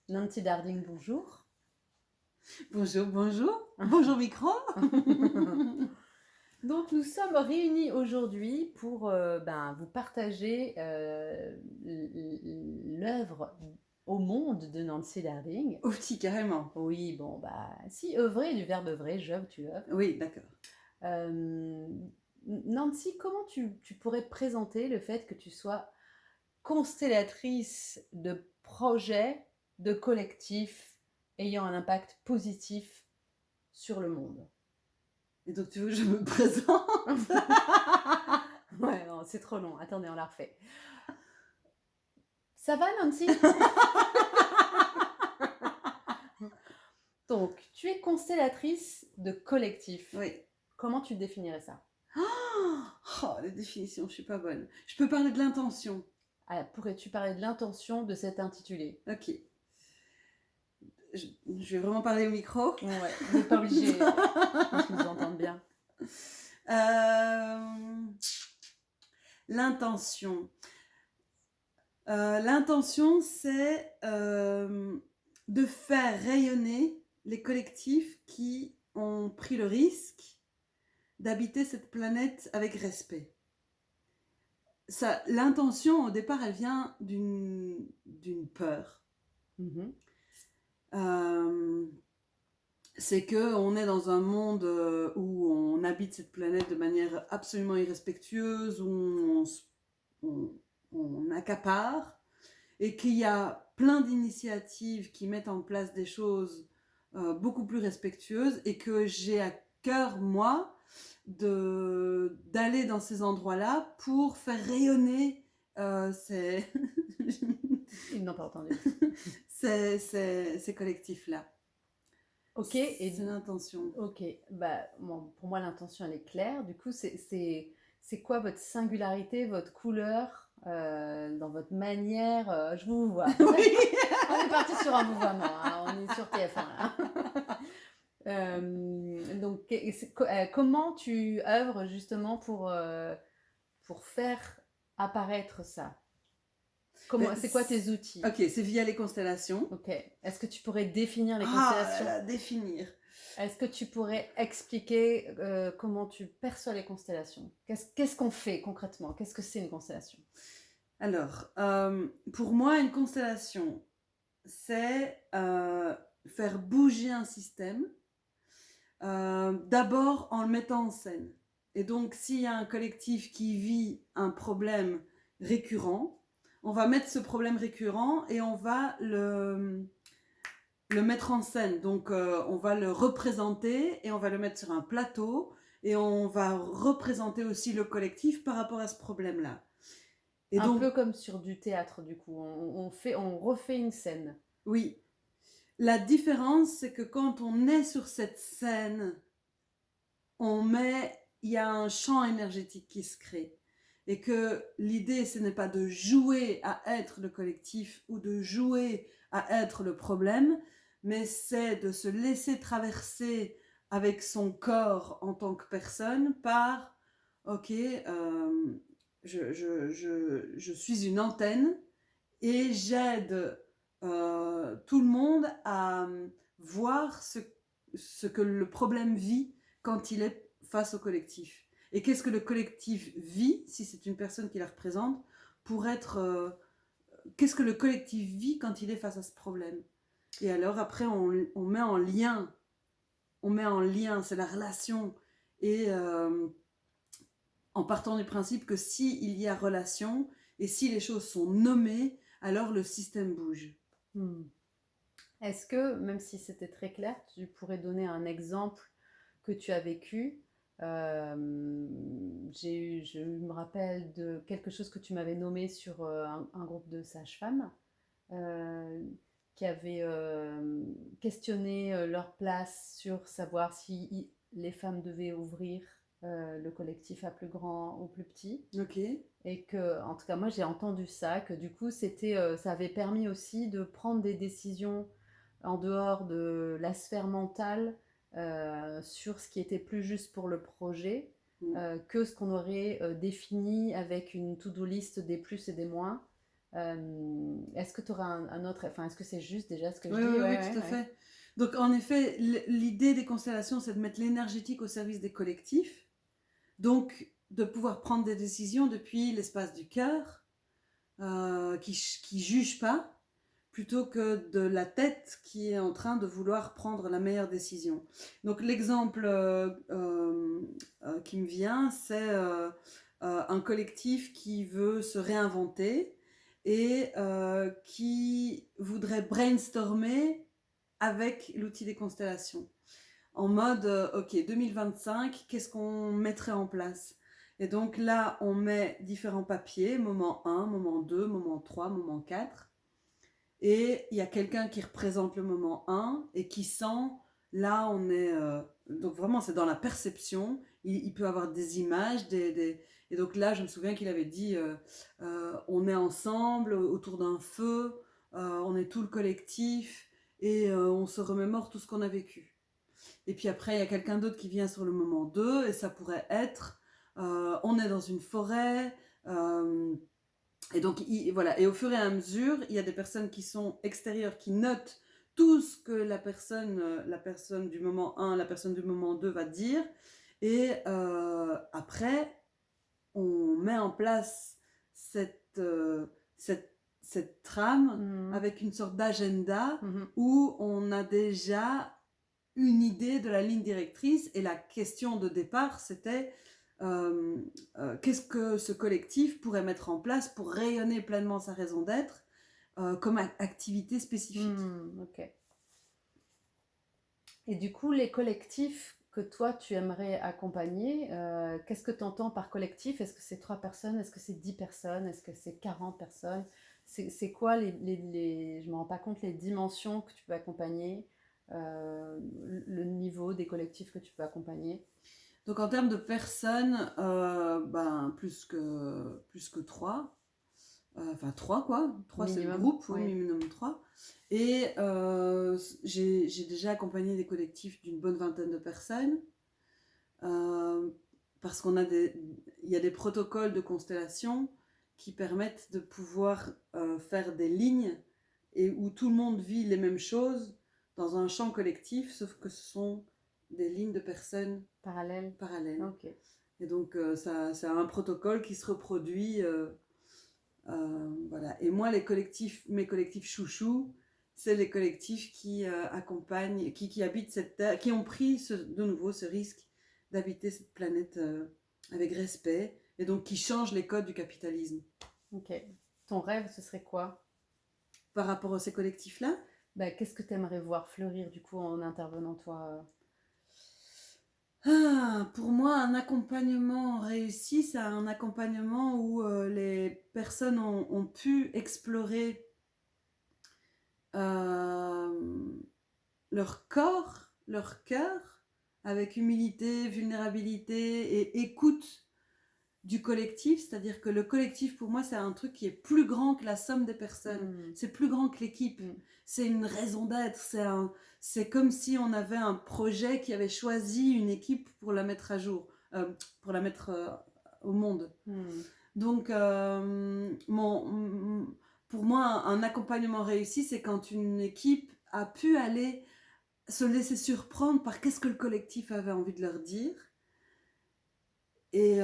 Nancy Darding, bonjour. Bonjour, bonjour. Bonjour micro. Donc nous sommes réunis aujourd'hui pour vous partager l'œuvre au monde de Nancy Darding. Oh, petit, carrément. Oui, bon, si, œuvrer, du verbe œuvrer, j'œuvre, tu œuvres. Oui, d'accord. Euh, Nancy, comment tu pourrais présenter le fait que tu sois constellatrice de projets, de collectifs ayant un impact positif sur le monde? Et donc tu veux que je me présente? Ouais, non, c'est trop long. Attendez, on la refait. Ça va, Nancy? Donc, tu es constellatrice de collectif. Oui. Comment tu définirais ça? Oh, les définitions, je suis pas bonne. Je peux parler de l'intention. Pourrais-tu parler de l'intention de cet intitulé? Ok. Je vais vraiment parler au micro. Ouais, vous n'êtes pas obligé. Je pense qu'ils nous entendent bien. L'intention. L'intention, c'est de faire rayonner les collectifs qui ont pris le risque d'habiter cette planète avec respect. L'intention, au départ, elle vient d'une peur. Mhm. C'est qu'on est dans un monde où on habite cette planète de manière absolument irrespectueuse, où on accapare, et qu'il y a plein d'initiatives qui mettent en place des choses beaucoup plus respectueuses, et que j'ai à cœur, moi, d'aller dans ces endroits-là pour faire rayonner Ils n'ont pas entendu. ces collectifs-là. Ok, C'est l'intention. Ok, bon, pour moi l'intention elle est claire. Du coup, c'est quoi votre singularité, votre couleur, dans votre manière je vous vois. Oui. On est parti sur un mouvement, hein, on est sur TF1 là. Donc, comment tu œuvres justement pour faire apparaître ça? C'est quoi tes outils? Ok, c'est via les constellations. Ok. Est-ce que tu pourrais définir les Ah, constellations? définir. Est-ce que tu pourrais expliquer comment tu perçois les constellations? Qu'est-ce qu'on fait concrètement? Qu'est-ce que c'est une constellation? Alors, pour moi, une constellation, c'est faire bouger un système, d'abord en le mettant en scène. Et donc, s'il y a un collectif qui vit un problème récurrent, on va mettre ce problème récurrent et on va le mettre en scène. Donc, on va le représenter et on va le mettre sur un plateau et on va représenter aussi le collectif par rapport à ce problème-là. Et Un donc, peu comme sur du théâtre, du coup. On refait une scène. oui, la différence, c'est que quand on est sur cette scène, il y a un champ énergétique qui se crée. Et que l'idée, ce n'est pas de jouer à être le collectif ou de jouer à être le problème, mais c'est de se laisser traverser avec son corps en tant que personne par, ok, je suis une antenne et j'aide tout le monde à voir ce que le problème vit quand il est face au collectif. Et qu'est-ce que le collectif vit, si c'est une personne qui la représente, pour être... qu'est-ce que le collectif vit quand il est face à ce problème? Et alors après, on met en lien. On met en lien, c'est la relation. Et en partant du principe que si il y a relation, et si les choses sont nommées, alors le système bouge. Est-ce que, même si c'était très clair, tu pourrais donner un exemple que tu as vécu? Je me rappelle de quelque chose que tu m'avais nommé sur un groupe de sages-femmes euh, qui avaient questionné leur place sur savoir si les femmes devaient ouvrir le collectif à plus grand ou plus petit. Ok. Et que, en tout cas, moi j'ai entendu ça, que du coup, ça avait permis aussi de prendre des décisions en dehors de la sphère mentale sur ce qui était plus juste pour le projet que ce qu'on aurait défini avec une to-do list des plus et des moins. Est-ce que tu auras un autre... Enfin, est-ce que c'est juste déjà ce que je Oui, dis? oui, Ouais, oui, tout ouais, à ouais. fait. Donc, en effet, l'idée des constellations, c'est de mettre l'énergétique au service des collectifs. Donc, de pouvoir prendre des décisions depuis l'espace du cœur, qui juge pas, plutôt que de la tête qui est en train de vouloir prendre la meilleure décision. Donc l'exemple qui me vient, c'est un collectif qui veut se réinventer et qui voudrait brainstormer avec l'outil des constellations. En mode, ok, 2025, qu'est-ce qu'on mettrait en place? Et donc là, on met différents papiers, moment 1, moment 2, moment 3, moment 4. Et il y a quelqu'un qui représente le moment 1 et qui sent, là on est... donc vraiment c'est dans la perception, il peut avoir des images, et donc là je me souviens qu'il avait dit, on est ensemble autour d'un feu, on est tout le collectif, et on se remémore tout ce qu'on a vécu. Et puis après il y a quelqu'un d'autre qui vient sur le moment 2, et ça pourrait être, on est dans une forêt... et donc, voilà. Et au fur et à mesure, il y a des personnes qui sont extérieures, qui notent tout ce que la personne du moment 1, la personne du moment 2 va dire. Et après, on met en place cette trame Mhm. avec une sorte d'agenda Mhm. où on a déjà une idée de la ligne directrice. Et la question de départ, c'était qu'est-ce que ce collectif pourrait mettre en place pour rayonner pleinement sa raison d'être comme activité spécifique. Ok. Et du coup, les collectifs que toi, tu aimerais accompagner, qu'est-ce que tu entends par collectif? Est-ce que c'est 3 personnes? Est-ce que c'est 10 personnes? Est-ce que c'est 40 personnes? C'est quoi je ne me rends pas compte, les dimensions que tu peux accompagner, le niveau des collectifs que tu peux accompagner? Donc en termes de personnes, plus que 3. Enfin 3 quoi, 3 c'est le Minimum, groupe, au oui. minimum 3. Et j'ai déjà accompagné des collectifs d'une bonne vingtaine de personnes. Parce il y a des protocoles de constellation qui permettent de pouvoir faire des lignes et où tout le monde vit les mêmes choses dans un champ collectif, sauf que ce sont des lignes de personnes Parallèle. parallèles. Ok. Et donc ça a un protocole qui se reproduit. Voilà. Et moi, mes collectifs chouchous, c'est les collectifs qui accompagnent, qui habitent cette terre, qui ont pris de nouveau ce risque d'habiter cette planète avec respect, et donc qui changent les codes du capitalisme. Ok. Ton rêve, ce serait quoi? Par rapport à ces collectifs-là, Qu'est-ce que tu aimerais voir fleurir du coup en intervenant toi? pour moi, un accompagnement réussi, c'est un accompagnement où les personnes ont pu explorer euh, leur corps, leur cœur, avec humilité, vulnérabilité et écoute du collectif. C'est-à-dire que le collectif, pour moi, c'est un truc qui est plus grand que la somme des personnes. C'est plus grand que l'équipe. C'est une raison d'être. C'est comme si on avait un projet qui avait choisi une équipe pour la mettre à jour, pour la mettre au monde. Donc, pour moi, un accompagnement réussi, c'est quand une équipe a pu aller se laisser surprendre par qu'est-ce que le collectif avait envie de leur dire. Et,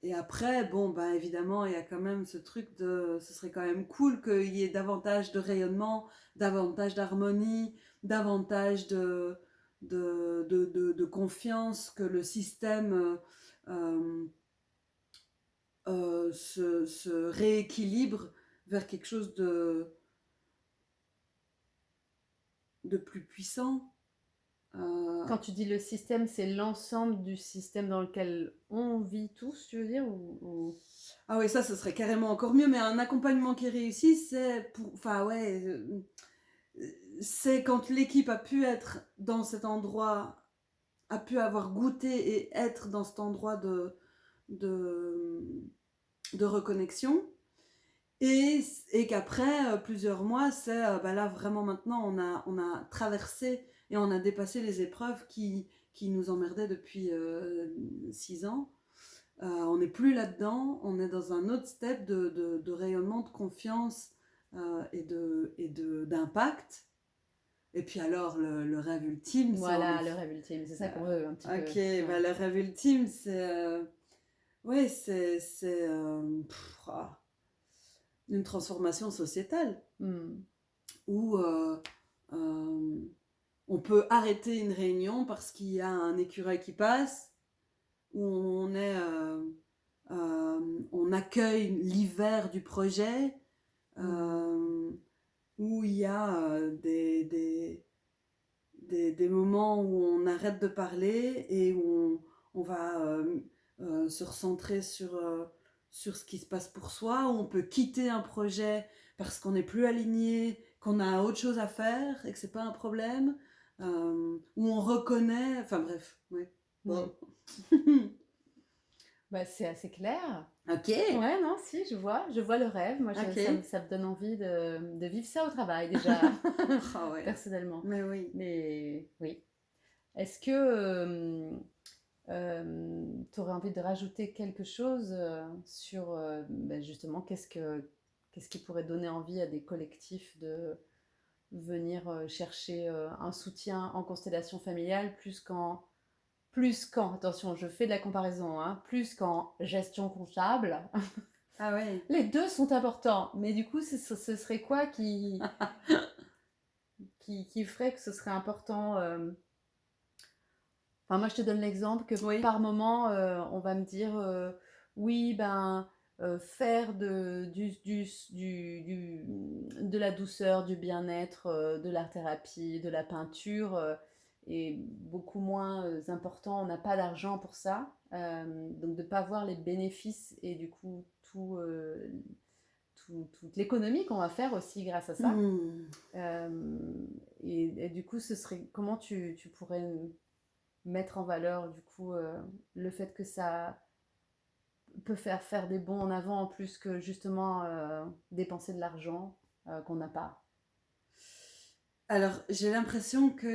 et après, bon, bah, évidemment, il y a quand même ce truc de... Ce serait quand même cool qu'il y ait davantage de rayonnement, davantage d'harmonie, davantage de confiance, que le système se rééquilibre vers quelque chose de plus puissant. Quand tu dis le système, c'est l'ensemble du système dans lequel on vit tous, tu veux dire Ah oui, ça, ce serait carrément encore mieux, mais un accompagnement qui réussit, c'est pour... Enfin, ouais, c'est quand l'équipe a pu être dans cet endroit, a pu avoir goûté et être dans cet endroit de, de reconnexion, et qu'après plusieurs mois, c'est bah là vraiment maintenant on a traversé et on a dépassé les épreuves qui nous emmerdaient depuis 6 ans. on n'est plus là-dedans, on est dans un autre step de rayonnement, de confiance d'impact. Et puis alors, le rêve ultime, Voilà, le rêve ultime, c'est ça qu'on veut un petit peu. Ok, Ouais. le rêve ultime, c'est une transformation sociétale où on peut arrêter une réunion parce qu'il y a un écureuil qui passe, où on accueille l'hiver du projet, où il y a des moments où on arrête de parler et où on va se recentrer sur ce qui se passe pour soi, où on peut quitter un projet parce qu'on n'est plus aligné, qu'on a autre chose à faire et que c'est pas un problème, où on reconnaît, enfin bref, ouais. Bon. Bah, c'est assez clair. Ok. Ouais, non, si, je vois le rêve. Moi, Ok. ça me donne envie de vivre ça au travail déjà, Ah ouais. personnellement. Mais oui. Mais oui. Est-ce que tu aurais envie de rajouter quelque chose sur ben justement qu'est-ce qui pourrait donner envie à des collectifs de venir chercher un soutien en constellation familiale plus qu'en, attention, je fais de la comparaison, hein, plus qu'en gestion comptable. Ah ouais. Les deux sont importants, mais du coup, ce serait quoi qui ferait que ce serait important Enfin, moi, je te donne l'exemple que Oui. par moment, on va me dire oui, ben, faire de la douceur, du bien-être, de l'art-thérapie, de la peinture est beaucoup moins important. On n'a pas d'argent pour ça. Donc, de ne pas voir les bénéfices et du coup, toute l'économie qu'on va faire aussi grâce à ça. Et du coup, ce serait comment tu pourrais mettre en valeur du coup le fait que ça peut faire des bons en avant en plus que justement dépenser de l'argent qu'on n'a pas. Alors, j'ai l'impression que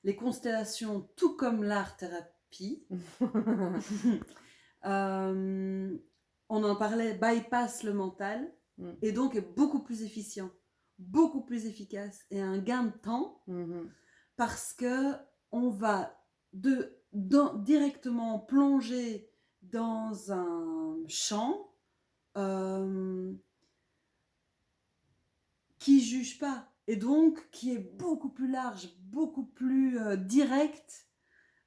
les constellations, tout comme l'art-thérapie, on en parlait, bypass le mental et donc est beaucoup plus efficient, beaucoup plus efficace et un gain de temps parce que on va directement plonger dans un champ qui juge pas et donc qui est beaucoup plus large, beaucoup plus direct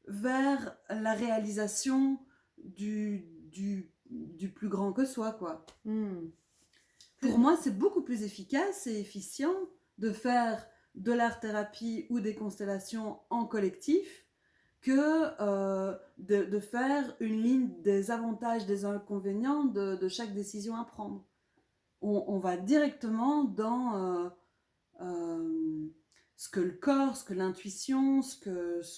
vers la réalisation du plus grand que soi, quoi. Pour moi, c'est beaucoup plus efficace et efficient de faire de l'art-thérapie ou des constellations en collectif que de faire une ligne des avantages, des inconvénients de chaque décision à prendre. On va directement dans ce que le corps, ce que l'intuition, ce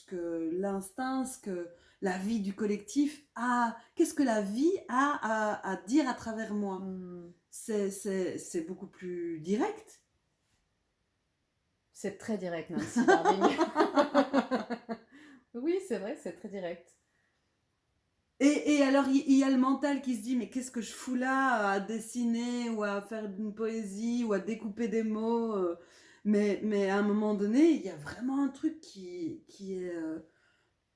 que l'instinct, ce que la vie du collectif a, qu'est-ce que la vie a à dire à travers moi. C'est beaucoup plus direct. C'est très direct, Nancy Darling. Oui, c'est vrai, c'est très direct. Et alors, il y a le mental qui se dit, mais qu'est-ce que je fous là à dessiner ou à faire une poésie ou à découper des mots mais à un moment donné, il y a vraiment un truc qui est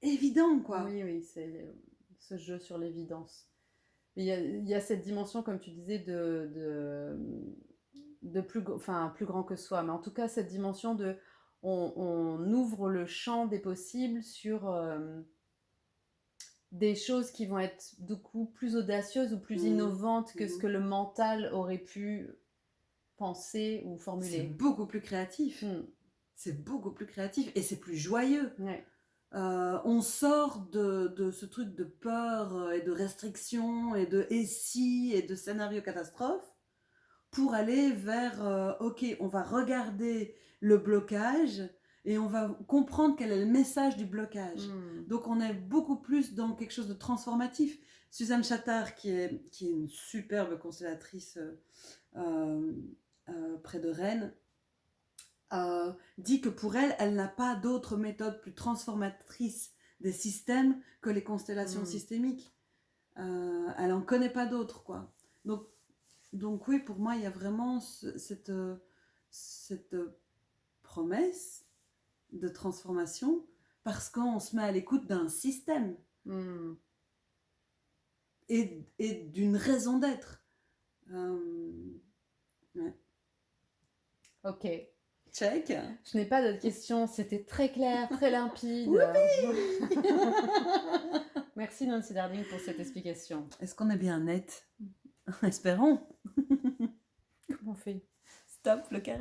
évident, quoi. Oui, oui, c'est ce jeu sur l'évidence. Il y a cette dimension, comme tu disais, de plus grand que soi. Mais en tout cas, cette dimension de... On ouvre le champ des possibles sur des choses qui vont être du coup plus audacieuses ou plus innovantes que ce que le mental aurait pu penser ou formuler. C'est beaucoup plus créatif. C'est beaucoup plus créatif et c'est plus joyeux. Ouais. On sort de ce truc de peur et de restriction et de et si et de scénario catastrophe pour aller vers ok, on va regarder le blocage et on va comprendre quel est le message du blocage. Donc on est beaucoup plus dans quelque chose de transformatif. Suzanne Chattard, qui est une superbe constellatrice près de Rennes, dit que pour elle, elle n'a pas d'autre méthode plus transformatrice des systèmes que les constellations systémiques. Elle n'en connaît pas d'autres, quoi. Donc oui, pour moi, il y a vraiment cette promesse de transformation parce qu'on se met à l'écoute d'un système et d'une raison d'être. Ouais. Ok. Check. Je n'ai pas d'autres questions, c'était très clair, très limpide. Merci Nancy Darling pour cette explication. Est-ce qu'on est bien net? Espérons. Comment on fait? Stop le carré.